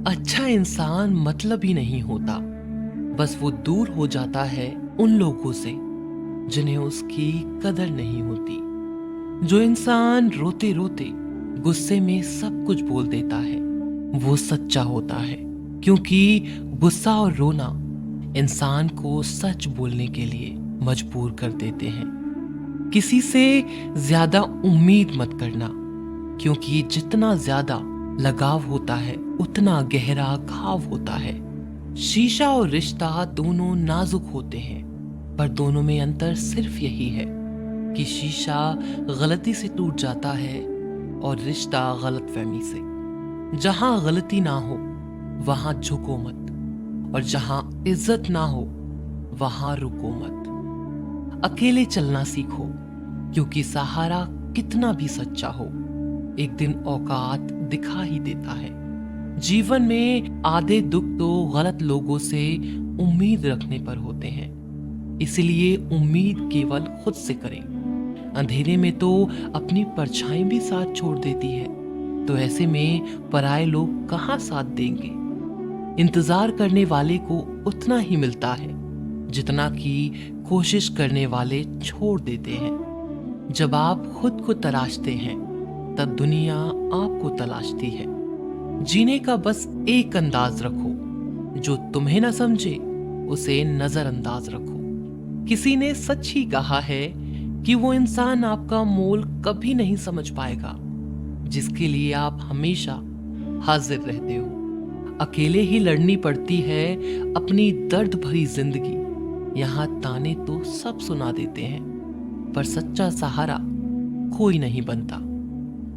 अच्छा इंसान मतलब ही नहीं होता, बस वो दूर हो जाता है उन लोगों से जिन्हें उसकी कदर नहीं होती। जो इंसान रोते रोते गुस्से में सब कुछ बोल देता है वो सच्चा होता है, क्योंकि गुस्सा और रोना इंसान को सच बोलने के लिए मजबूर कर देते हैं। किसी से ज्यादा उम्मीद मत करना, क्योंकि जितना ज्यादा लगाव होता है उतना गहरा घाव होता है। शीशा और रिश्ता दोनों नाजुक होते हैं, पर दोनों में अंतर सिर्फ यही है कि शीशा गलती से टूट जाता है और रिश्ता गलतफहमी से। जहां गलती ना हो वहां झुको मत, और जहां इज्जत ना हो वहां रुको मत। अकेले चलना सीखो, क्योंकि सहारा कितना भी सच्चा हो एक दिन औकात दिखा ही देता है। जीवन में आधे दुख तो गलत लोगों से उम्मीद रखने पर होते हैं, इसलिए उम्मीद केवल खुद से करें। अंधेरे में तो अपनी परछाई भी साथ छोड़ देती है, तो ऐसे में पराये लोग कहां साथ देंगे। इंतजार करने वाले को उतना ही मिलता है जितना कि कोशिश करने वाले छोड़ देते हैं। जब आप खुद को तलाशते हैं तब दुनिया आपको तलाशती है। जीने का बस एक अंदाज रखो, जो तुम्हें ना समझे उसे नजरअंदाज रखो। किसी ने सच ही कहा है कि वो इंसान आपका मोल कभी नहीं समझ पाएगा जिसके लिए आप हमेशा हाजिर रहते हो। अकेले ही लड़नी पड़ती है अपनी दर्द भरी जिंदगी। यहाँ ताने तो सब सुना देते हैं, पर सच्चा सहारा कोई नहीं बनता।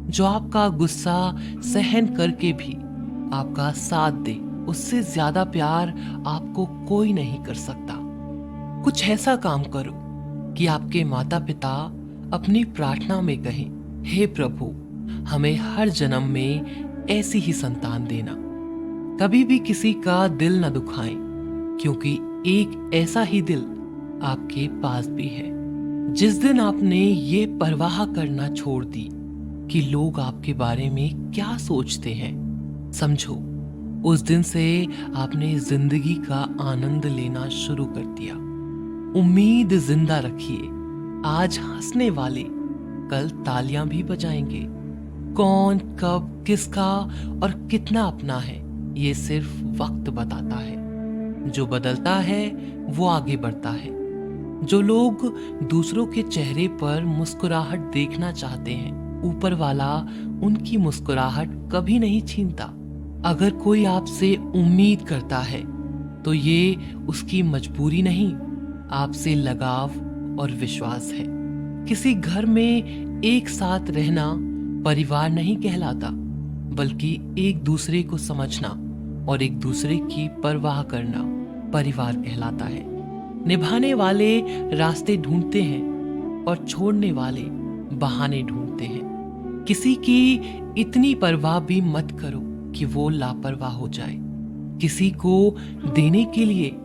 जो आपका गुस्सा सहन करके भी आपका साथ दे, उससे ज्यादा प्यार आपको कोई नहीं कर सकता। कुछ ऐसा काम करो कि आपके माता पिता अपनी प्रार्थना में कहें, हे प्रभु, हमें हर जन्म में ऐसी ही संतान देना। कभी भी किसी का दिल न दुखाएं, क्योंकि एक ऐसा ही दिल आपके पास भी है। जिस दिन आपने ये परवाह करना छोड़ दी कि लोग आपके बारे में क्या सोचते हैं, समझो उस दिन से आपने जिंदगी का आनंद लेना शुरू कर दिया। उम्मीद जिंदा रखिए, आज हंसने वाले कल तालियां भी बजाएंगे। कौन कब किसका और कितना अपना है ये सिर्फ वक्त बताता है। जो बदलता है वो आगे बढ़ता है। जो लोग दूसरों के चेहरे पर मुस्कुराहट देखना चाहते हैं, ऊपर वाला उनकी मुस्कुराहट कभी नहीं छीनता। अगर कोई आपसे उम्मीद करता है तो ये उसकी मजबूरी नहीं, आपसे लगाव और विश्वास है। किसी घर में एक साथ रहना परिवार नहीं कहलाता, बल्कि एक दूसरे को समझना और एक दूसरे की परवाह करना परिवार कहलाता है। निभाने वाले रास्ते ढूंढते हैं और छोड़ने वाले बहाने ढूंढते हैं। किसी की इतनी परवाह भी मत करो कि वो लापरवाह हो जाए। किसी को देने के लिए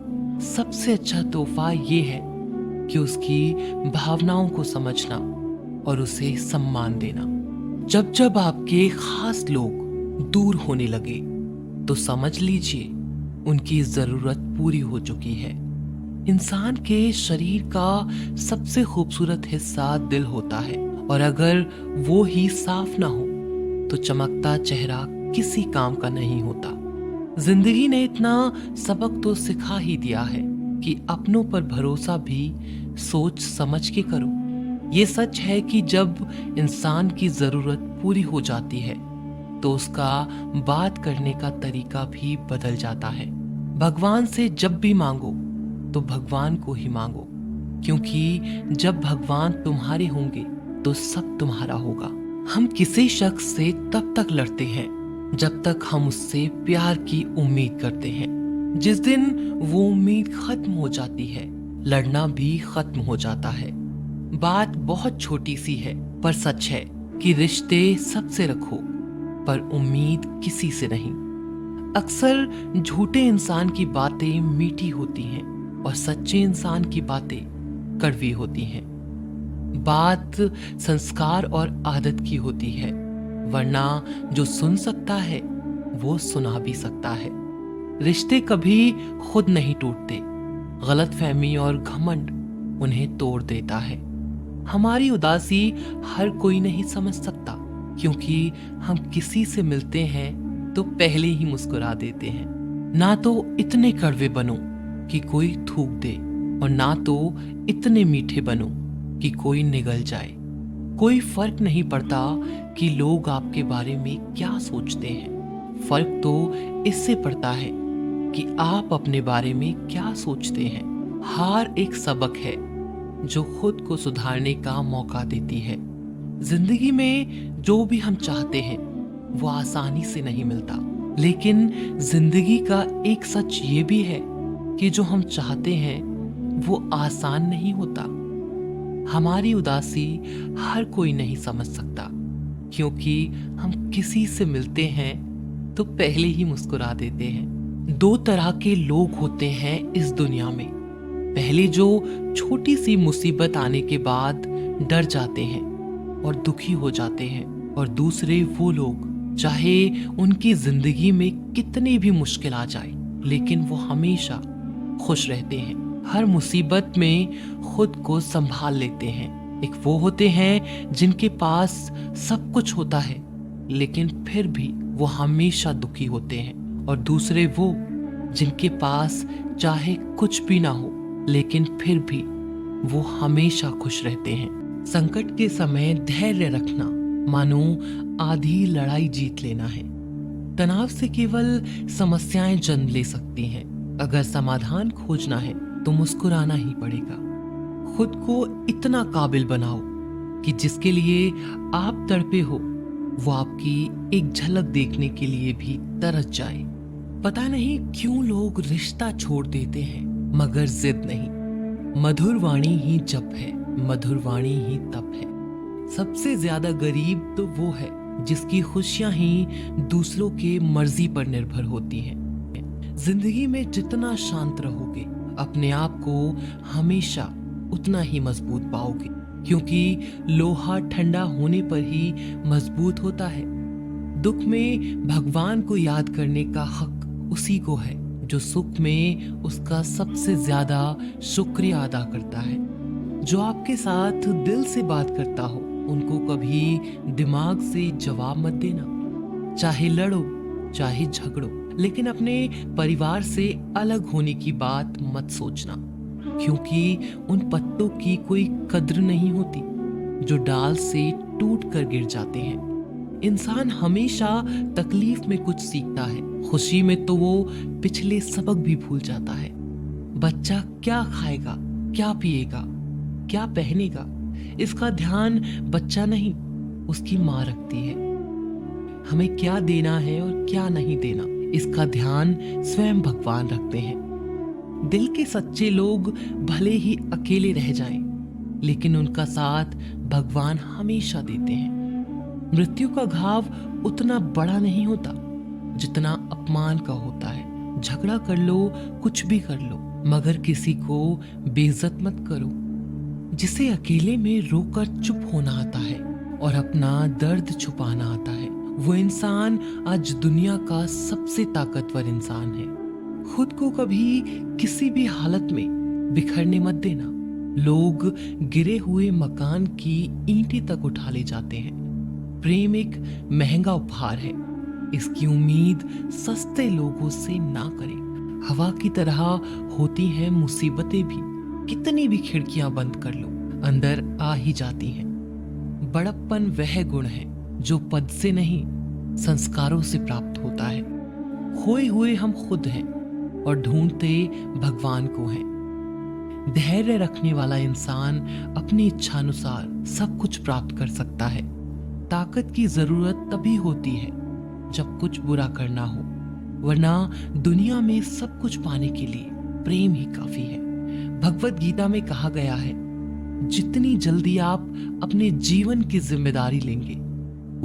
सबसे अच्छा तोहफा ये है कि उसकी भावनाओं को समझना और उसे सम्मान देना। जब जब आपके खास लोग दूर होने लगे तो समझ लीजिए उनकी जरूरत पूरी हो चुकी है। इंसान के शरीर का सबसे खूबसूरत हिस्सा दिल होता है, और अगर वो ही साफ ना हो तो चमकता चेहरा किसी काम का नहीं होता। जिंदगी ने इतना सबक तो सिखा ही दिया है कि अपनों पर भरोसा भी सोच समझ के करो। ये सच है कि जब इंसान की जरूरत पूरी हो जाती है तो उसका बात करने का तरीका भी बदल जाता है। भगवान से जब भी मांगो तो भगवान को ही मांगो, क्योंकि जब भगवान तुम्हारे होंगे तो सब तुम्हारा होगा। हम किसी शख्स से तब तक लड़ते हैं जब तक हम उससे प्यार की उम्मीद करते हैं। जिस दिन वो उम्मीद खत्म हो जाती है, लड़ना भी खत्म हो जाता है। बात बहुत छोटी सी है पर सच है कि रिश्ते सबसे रखो, पर उम्मीद किसी से नहीं। अक्सर झूठे इंसान की बातें मीठी होती हैं और सच्चे इंसान की बातें कड़वी होती हैं। बात संस्कार और आदत की होती है, वरना जो सुन सकता है वो सुना भी सकता है। रिश्ते कभी खुद नहीं टूटते, गलतफहमी और घमंड उन्हें तोड़ देता है। हमारी उदासी हर कोई नहीं समझ सकता, क्योंकि हम किसी से मिलते हैं तो पहले ही मुस्कुरा देते हैं। ना तो इतने कड़वे बनो कि कोई थूक दे, और ना तो इतने मीठे बनो कि कोई निगल जाए। कोई फर्क नहीं पड़ता कि लोग आपके बारे में क्या सोचते हैं, फर्क तो इससे पड़ता है कि आप अपने बारे में क्या सोचते हैं। हार एक सबक है जो खुद को सुधारने का मौका देती है। जिंदगी में जो भी हम चाहते हैं वो आसानी से नहीं मिलता, लेकिन जिंदगी का एक सच ये भी है कि जो हम चाहते हैं वो आसान नहीं होता। हमारी उदासी हर कोई नहीं समझ सकता, क्योंकि हम किसी से मिलते हैं तो पहले ही मुस्कुरा देते हैं। दो तरह के लोग होते हैं इस दुनिया में। पहले जो छोटी सी मुसीबत आने के बाद डर जाते हैं और दुखी हो जाते हैं, और दूसरे वो लोग चाहे उनकी जिंदगी में कितनी भी मुश्किल आ जाए लेकिन वो हमेशा खुश रहते हैं। हर मुसीबत में खुद को संभाल लेते हैं। एक वो होते हैं जिनके पास सब कुछ होता है लेकिन फिर भी वो हमेशा दुखी होते हैं, और दूसरे वो जिनके पास चाहे कुछ भी ना हो लेकिन फिर भी वो हमेशा खुश रहते हैं। संकट के समय धैर्य रखना मानो आधी लड़ाई जीत लेना है। तनाव से केवल समस्याएं जन्म ले सकती हैं। अगर समाधान खोजना है तो मुस्कुराना ही पड़ेगा। खुद को इतना काबिल बनाओ कि जिसके लिए आप तड़पे हो वो आपकी एक झलक देखने के लिए भी तरस जाए। पता नहीं क्यों लोग रिश्ता छोड़ देते हैं, मगर जिद नहीं। मधुर वाणी ही जप है, मधुर वाणी ही तप है। सबसे ज्यादा गरीब तो वो है जिसकी खुशियां ही दूसरों के मर्जी पर निर्भर होती हैं। जिंदगी में जितना शांत रहोगे अपने आप को हमेशा उतना ही मजबूत पाओगे, क्योंकि लोहा ठंडा होने पर ही मजबूत होता है। दुख में भगवान को याद करने का हक उसी को है जो सुख में उसका सबसे ज्यादा शुक्रिया अदा करता है। जो आपके साथ दिल से बात करता हो उनको कभी दिमाग से जवाब मत देना। चाहे लड़ो चाहे झगड़ो, लेकिन अपने परिवार से अलग होने की बात मत सोचना, क्योंकि उन पत्तों की कोई कद्र नहीं होती जो डाल से टूट कर गिर जाते हैं। इंसान हमेशा तकलीफ में कुछ सीखता है, खुशी में तो वो पिछले सबक भी भूल जाता है। बच्चा क्या खाएगा, क्या पिएगा, क्या पहनेगा, इसका ध्यान बच्चा नहीं उसकी माँ रखती है। हमें क्या देना है और क्या नहीं देना, इसका ध्यान स्वयं भगवान रखते हैं। दिल के सच्चे लोग भले ही अकेले रह जाएं, लेकिन उनका साथ भगवान हमेशा देते हैं। मृत्यु का घाव उतना बड़ा नहीं होता जितना अपमान का होता है। झगड़ा कर लो, कुछ भी कर लो, मगर किसी को बेइज्जत मत करो। जिसे अकेले में रोकर चुप होना आता है और अपना दर्द छुपाना आता है, वो इंसान आज दुनिया का सबसे ताकतवर इंसान है। खुद को कभी किसी भी हालत में बिखरने मत देना। लोग गिरे हुए मकान की ईंटें तक उठा ले जाते हैं। प्रेम एक महंगा उपहार है, इसकी उम्मीद सस्ते लोगों से ना करें। हवा की तरह होती हैं मुसीबतें भी, कितनी भी खिड़कियां बंद कर लो अंदर आ ही जाती हैं। बड़प्पन वह गुण है जो पद से नहीं संस्कारों से प्राप्त होता है। खोए हुए हम खुद हैं और ढूंढते भगवान को हैं। धैर्य रखने वाला इंसान अपनी इच्छानुसार सब कुछ प्राप्त कर सकता है। ताकत की जरूरत तभी होती है जब कुछ बुरा करना हो, वरना दुनिया में सब कुछ पाने के लिए प्रेम ही काफी है। भगवत गीता में कहा गया है, जितनी जल्दी आप अपने जीवन की जिम्मेदारी लेंगे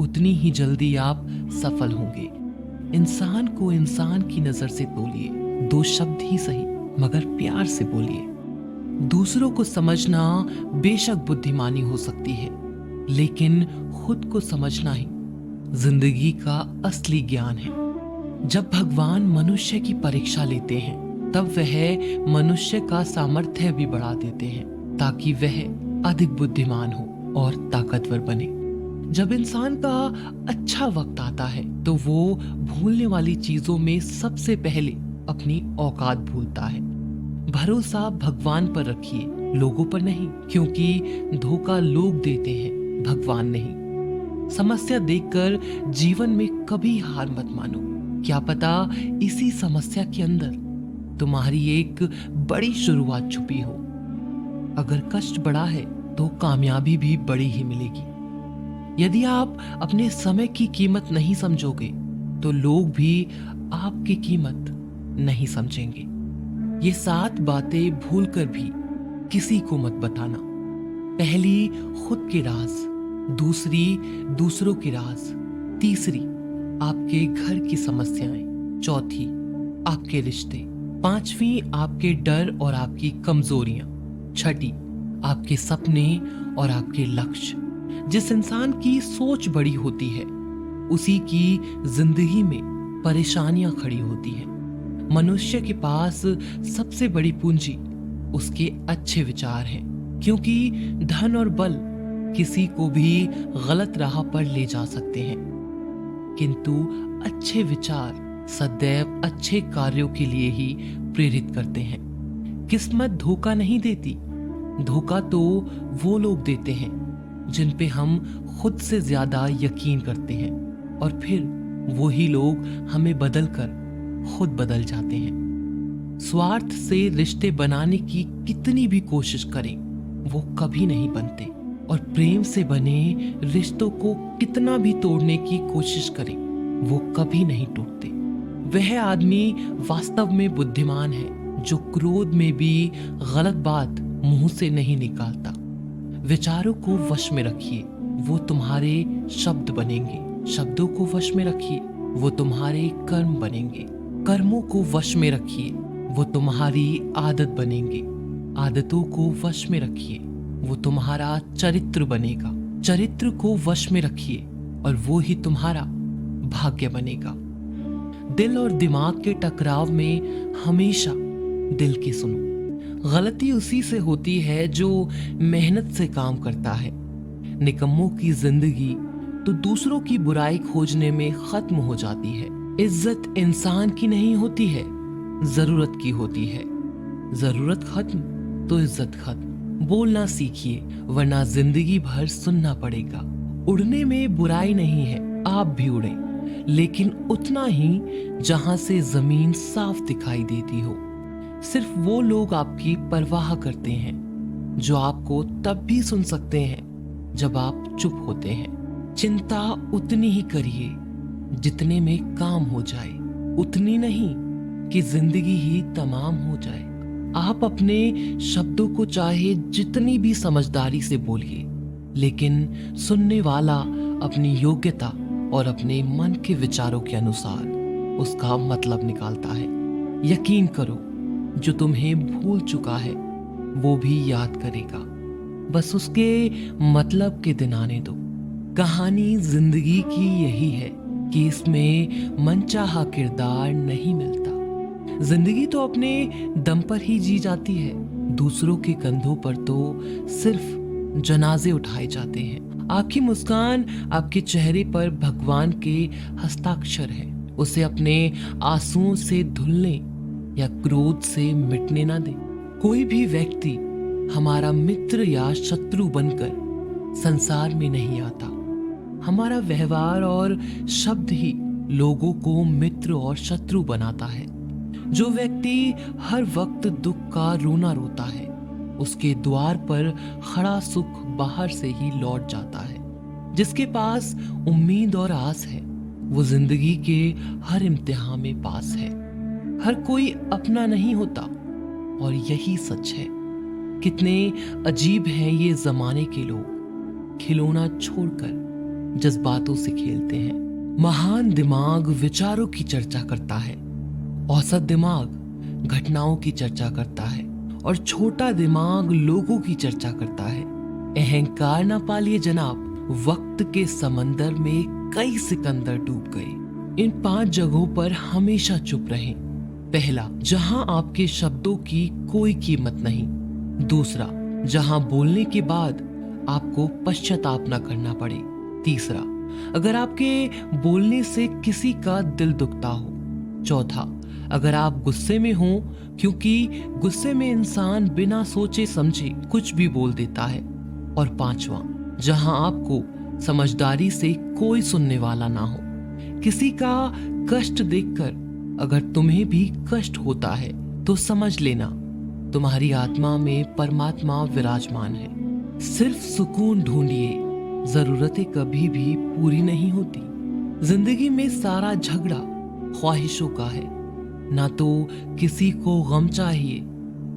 उतनी ही जल्दी आप सफल होंगे। इंसान को इंसान की नजर से तोलिए, 2 शब्द ही सही मगर प्यार से बोलिए। दूसरों को समझना बेशक बुद्धिमानी हो सकती है, लेकिन खुद को समझना ही जिंदगी का असली ज्ञान है। जब भगवान मनुष्य की परीक्षा लेते हैं तब वह मनुष्य का सामर्थ्य भी बढ़ा देते हैं ताकि वह अधिक बुद्धिमान हो और ताकतवर बने। जब इंसान का अच्छा वक्त आता है तो वो भूलने वाली चीजों में सबसे पहले अपनी औकात भूलता है। भरोसा भगवान पर रखिए, लोगों पर नहीं, क्योंकि धोखा लोग देते हैं, भगवान नहीं। समस्या देखकर जीवन में कभी हार मत मानो। क्या पता इसी समस्या के अंदर तुम्हारी एक बड़ी शुरुआत छुपी हो। अगर कष्ट बड़ा है तो कामयाबी भी बड़ी ही मिलेगी। यदि आप अपने समय की कीमत नहीं समझोगे तो लोग भी आपकी कीमत नहीं समझेंगे। ये 7 बातें भूलकर भी किसी को मत बताना। पहली, खुद के राज। दूसरी, दूसरों के राज। तीसरी, आपके घर की समस्याएं। चौथी, आपके रिश्ते। पांचवी, आपके डर और आपकी कमजोरियां। छठी, आपके सपने और आपके लक्ष्य। जिस इंसान की सोच बड़ी होती है उसी की जिंदगी में परेशानियां खड़ी होती हैं। मनुष्य के पास सबसे बड़ी पूंजी उसके अच्छे विचार हैं, क्योंकि धन और बल किसी को भी गलत राह पर ले जा सकते हैं, किंतु अच्छे विचार सदैव अच्छे कार्यों के लिए ही प्रेरित करते हैं। किस्मत धोखा नहीं देती। धोखा तो वो लोग देते हैं जिन पे हम खुद से ज्यादा यकीन करते हैं, और फिर वही लोग हमें बदलकर खुद बदल जाते हैं। स्वार्थ से रिश्ते बनाने की कितनी भी कोशिश करें वो कभी नहीं बनते, और प्रेम से बने रिश्तों को कितना भी तोड़ने की कोशिश करें वो कभी नहीं टूटते। वह आदमी वास्तव में बुद्धिमान है जो क्रोध में भी गलत बात मुंह से नहीं निकालता। विचारों को वश में रखिए, वो तुम्हारे शब्द बनेंगे। शब्दों को वश में रखिए, वो तुम्हारे कर्म बनेंगे। कर्मों को वश में रखिए, वो तुम्हारी आदत बनेंगे। आदतों को वश में रखिए, वो तुम्हारा चरित्र बनेगा। चरित्र को वश में रखिए और वो ही तुम्हारा भाग्य बनेगा। दिल और दिमाग के टकराव में हमेशा दिल की सुनो। गलती उसी से होती है जो मेहनत से काम करता है। निकम्मों की जिंदगी तो दूसरों की बुराई खोजने में खत्म हो जाती है। इज्जत इंसान की नहीं होती है, जरूरत की होती है। जरूरत खत्म तो इज्जत खत्म। बोलना सीखिए, वरना जिंदगी भर सुनना पड़ेगा। उड़ने में बुराई नहीं है, आप भी उड़े, लेकिन उतना ही जहां से जमीन साफ दिखाई देती हो। सिर्फ वो लोग आपकी परवाह करते हैं जो आपको तब भी सुन सकते हैं जब आप चुप होते हैं। चिंता उतनी ही करिए जितने में काम हो जाए, उतनी नहीं कि जिंदगी ही तमाम हो जाए। आप अपने शब्दों को चाहे जितनी भी समझदारी से बोलिए, लेकिन सुनने वाला अपनी योग्यता और अपने मन के विचारों के अनुसार उसका मतलब निकालता है। यकीन करो, जो तुम्हें भूल चुका है वो भी याद करेगा, बस उसके मतलब के दिन आने दो। कहानी जिंदगी की यही है कि इसमें मनचाहा किरदार नहीं मिलता। जिंदगी तो अपने दम पर ही जी जाती है, दूसरों के कंधों पर तो सिर्फ जनाजे उठाए जाते हैं। आपकी मुस्कान आपके चेहरे पर भगवान के हस्ताक्षर है। उसे अपने आंसुओं से धुलने या क्रोध से मिटने ना दे। कोई भी व्यक्ति हमारा मित्र या शत्रु बनकर संसार में नहीं आता। हमारा व्यवहार और शब्द ही लोगों को मित्र और शत्रु बनाता है। जो व्यक्ति हर वक्त दुख का रोना रोता है, उसके द्वार पर खड़ा सुख बाहर से ही लौट जाता है। जिसके पास उम्मीद और आस है वो जिंदगी के हर इम्तिहान में पास है। हर कोई अपना नहीं होता और यही सच है। कितने अजीब हैं ये जमाने के लोग, खिलौना छोड़कर जज्बातों से खेलते हैं। महान दिमाग विचारों की चर्चा करता है, औसत दिमाग घटनाओं की चर्चा करता है, और छोटा दिमाग लोगों की चर्चा करता है। अहंकार ना पालिए जनाब, वक्त के समंदर में कई सिकंदर डूब गए। इन 5 जगहों पर हमेशा चुप रहें। पहला, जहां आपके शब्दों की कोई कीमत नहीं। दूसरा, जहां बोलने के बाद आपको पश्चाताप न करना पड़े। तीसरा, अगर आपके बोलने से किसी का दिल दुखता हो। चौथा, अगर आप गुस्से में हो, क्योंकि गुस्से में इंसान बिना सोचे समझे कुछ भी बोल देता है। और पांचवा, जहां आपको समझदारी से कोई सुनने वाला ना हो। किसी का कष्ट देखकर अगर तुम्हें भी कष्ट होता है तो समझ लेना तुम्हारी आत्मा में परमात्मा विराजमान है। सिर्फ सुकून ढूंढिए, जरूरतें कभी भी पूरी नहीं होती। जिंदगी में सारा झगड़ा ख्वाहिशों का है। ना तो किसी को गम चाहिए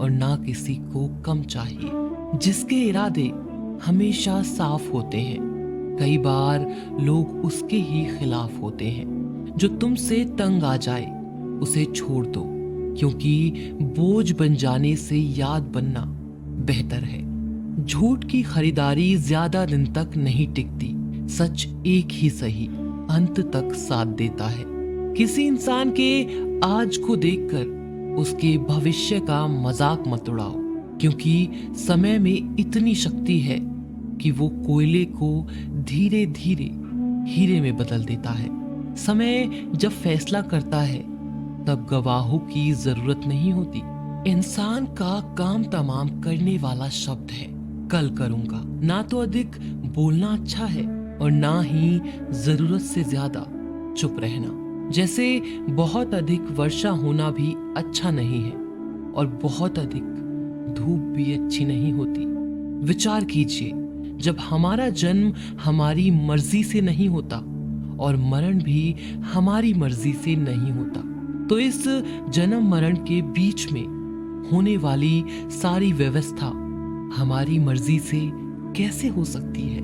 और ना किसी को कम चाहिए। जिसके इरादे हमेशा साफ होते हैं, कई बार लोग उसके ही खिलाफ होते हैं। जो तुमसे तंग आ जाए उसे छोड़ दो, क्योंकि बोझ बन जाने से याद बनना बेहतर है। झूठ की खरीदारी ज्यादा दिन तक नहीं टिकती। सच एक ही सही अंत तक साथ देता है। किसी इंसान के आज को देखकर उसके भविष्य का मजाक मत उड़ाओ, क्योंकि समय में इतनी शक्ति है कि वो कोयले को धीरे धीरे हीरे में बदल देता है। समय जब फैसला करता है तब गवाहों की जरूरत नहीं होती। इंसान का काम तमाम करने वाला शब्द है कल करूंगा। ना तो अधिक बोलना अच्छा है और ना ही जरूरत से ज्यादा चुप रहना। जैसे बहुत अधिक वर्षा होना भी अच्छा नहीं है और बहुत अधिक धूप भी अच्छी नहीं होती। विचार कीजिए, जब हमारा जन्म हमारी मर्जी से नहीं होता और मरण भी हमारी मर्जी से नहीं होता, तो इस जन्म मरण के बीच में होने वाली सारी व्यवस्था हमारी मर्जी से कैसे हो सकती है।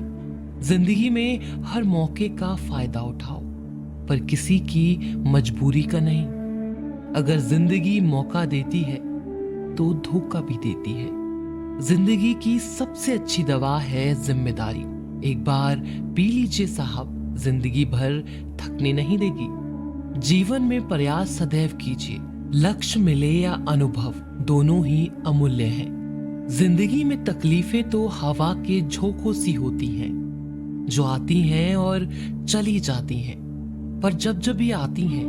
जिंदगी में हर मौके का फायदा उठाओ, पर किसी की मजबूरी का नहीं। अगर जिंदगी मौका देती है तो धोखा भी देती है। जिंदगी की सबसे अच्छी दवा है जिम्मेदारी। एक बार पी लीजिए साहब, जिंदगी भर थकने नहीं देगी। जीवन में प्रयास सदैव कीजिए। लक्ष्य मिले या अनुभव, दोनों ही अमूल्य हैं। जिंदगी में तकलीफें तो हवा के झोंकों सी होती हैं, जो आती हैं और चली जाती हैं, पर जब जब ये आती हैं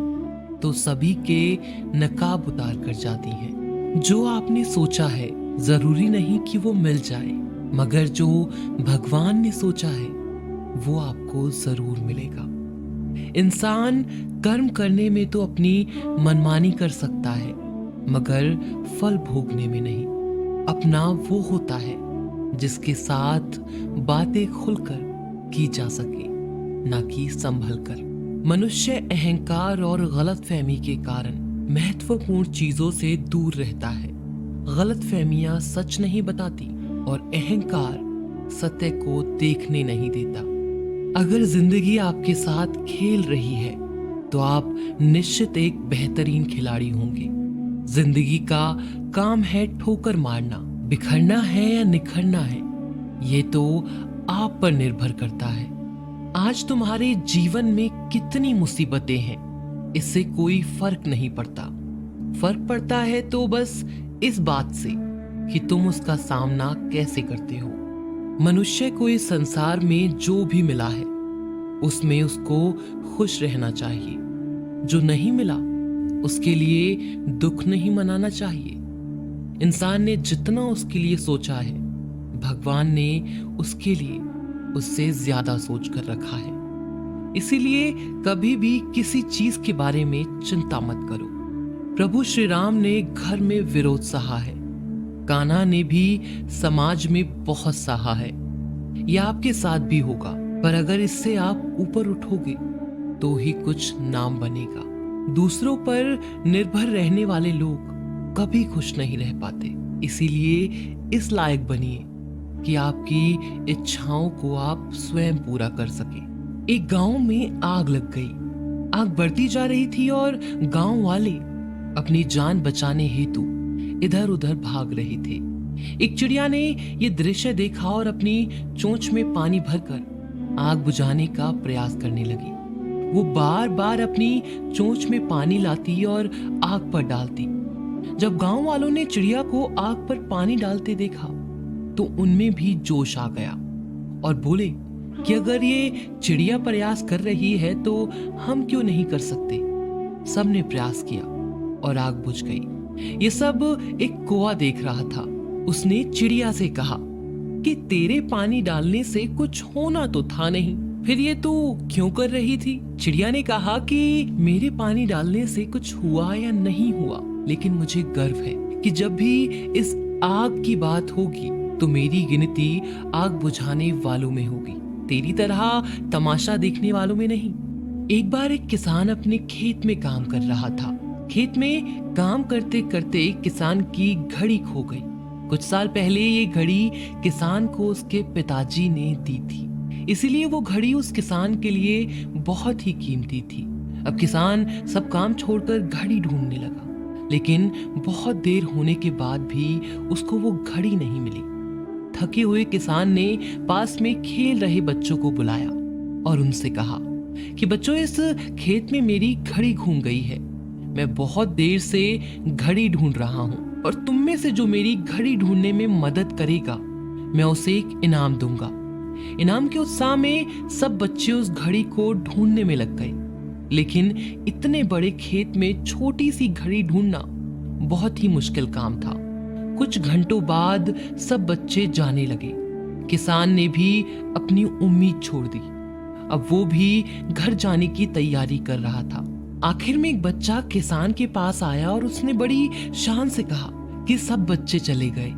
तो सभी के नकाब उतार कर जाती हैं। जो आपने सोचा है जरूरी नहीं कि वो मिल जाए, मगर जो भगवान ने सोचा है वो आपको जरूर मिलेगा। इंसान कर्म करने में तो अपनी मनमानी कर सकता है, मगर फल भोगने में नहीं। अपना वो होता है जिसके साथ बातें खुलकर की जा सके, ना कि संभल कर। मनुष्य अहंकार और गलतफहमी के कारण महत्वपूर्ण चीजों से दूर रहता है। गलतफहमियां सच नहीं बताती और अहंकार सत्य को देखने नहीं देता। अगर जिंदगी आपके साथ खेल रही है तो आप निश्चित एक बेहतरीन खिलाड़ी होंगे। जिंदगी का काम है ठोकर मारना। बिखरना है या निखरना है, ये तो आप पर निर्भर करता है। आज तुम्हारे जीवन में कितनी मुसीबतें हैं, इससे कोई फर्क नहीं पड़ता। फर्क पड़ता है तो बस इस बात से कि तुम उसका सामना कैसे करते हो। मनुष्य को इस संसार में जो भी मिला है उसमें उसको खुश रहना चाहिए। जो नहीं मिला उसके लिए दुख नहीं मनाना चाहिए। इंसान ने जितना उसके लिए सोचा है, भगवान ने उसके लिए उससे ज्यादा सोच कर रखा है। इसीलिए कभी भी किसी चीज के बारे में चिंता मत करो। प्रभु श्री राम ने घर में विरोध सहा है, कान्हा ने भी समाज में बहुत सहा है। यह आपके साथ भी होगा, पर अगर इससे आप ऊपर उठोगे तो ही कुछ नाम बनेगा। दूसरों पर निर्भर रहने वाले लोग कभी खुश नहीं रह पाते। इसीलिए इस लायक बनिए कि आपकी इच्छाओं को आप स्वयं पूरा कर सके। एक गांव में आग लग गई। आग बढ़ती जा रही थी और गांव वाले अपनी जान बचाने हेतु इधर उधर भाग रहे थे। एक चिड़िया ने यह दृश्य देखा और अपनी चोंच में पानी भरकर आग बुझाने का प्रयास करने लगी। वो बार बार अपनी चोंच में पानी लाती और आग पर डालती। जब गांव वालों ने चिड़िया को आग पर पानी डालते देखा तो उनमें भी जोश आ गया और बोले कि अगर ये चिड़िया प्रयास कर रही है तो हम क्यों नहीं कर सकते। सबने प्रयास किया और आग बुझ गई। ये सब एक कौवा देख रहा था। उसने चिड़िया से कहा कि तेरे पानी डालने से कुछ होना तो था नहीं, फिर ये तू क्यों कर रही थी। चिड़िया ने कहा कि मेरे पानी डालने से कुछ हुआ या नहीं हुआ, लेकिन मुझे गर्व है कि जब भी इस आग की बात होगी तो मेरी गिनती आग बुझाने वालों में होगी, तेरी तरह तमाशा देखने वालों में नहीं। एक बार एक किसान अपने खेत में काम कर रहा था। खेत में काम करते करते किसान की घड़ी खो गई। कुछ साल पहले ये घड़ी किसान को उसके पिताजी ने दी थी, इसीलिए वो घड़ी उस किसान के लिए बहुत ही कीमती थी। अब किसान सब काम छोड़कर घड़ी ढूंढने लगा, लेकिन बहुत देर होने के बाद भी उसको वो घड़ी नहीं मिली। थके हुए किसान ने पास में खेल रहे बच्चों को बुलाया और उनसे कहा कि बच्चों, इस खेत में मेरी घड़ी घूम गई है। मैं बहुत देर से घड़ी ढूंढ रहा हूँ और तुम में से जो मेरी घड़ी ढूंढने में मदद करेगा मैं उसे एक इनाम दूंगा। इनाम के उत्साह में सब बच्चे उस घड़ी को ढूंढने में लग गए, लेकिन इतने बड़े खेत में छोटी सी घड़ी ढूंढना बहुत ही मुश्किल काम था। कुछ घंटों बाद सब बच्चे जाने लगे। किसान ने भी अपनी उम्मीद छोड़ दी। अब वो भी घर जाने की तैयारी कर रहा था। आखिर में एक बच्चा किसान के पास आया और उसने बड़ी शान से कहा कि सब बच्चे चले गए,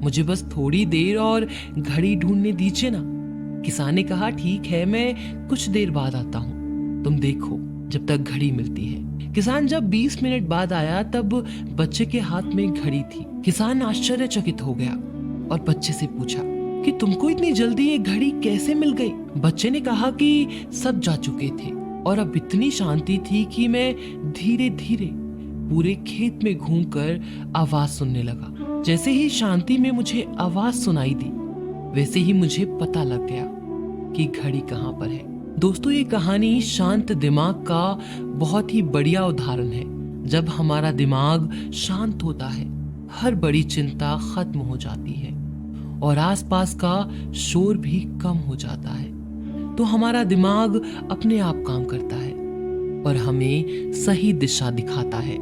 मुझे बस थोड़ी देर और घड़ी ढूंढने दीजिए ना। किसान ने कहा ठीक है, मैं कुछ देर बाद आता हूँ, तुम देखो जब तक घड़ी मिलती है। किसान जब 20 मिनट बाद आया तब बच्चे के हाथ में घड़ी थी। किसान आश्चर्यचकित हो गया और बच्चे से पूछा कि तुमको इतनी जल्दी ये घड़ी कैसे मिल गई। बच्चे ने कहा कि सब जा चुके थे और अब इतनी शांति थी कि मैं धीरे धीरे पूरे खेत में घूमकर आवाज सुनने लगा। जैसे ही शांति में मुझे आवाज सुनाई दी, वैसे ही मुझे पता लग गया कि घड़ी कहाँ पर है। दोस्तों, ये कहानी शांत दिमाग का बहुत ही बढ़िया उदाहरण है। जब हमारा दिमाग शांत होता है, हर बड़ी चिंता खत्म हो जाती है और आसपास का शोर भी कम हो जाता है, तो हमारा दिमाग अपने आप काम करता है और हमें सही दिशा दिखाता है।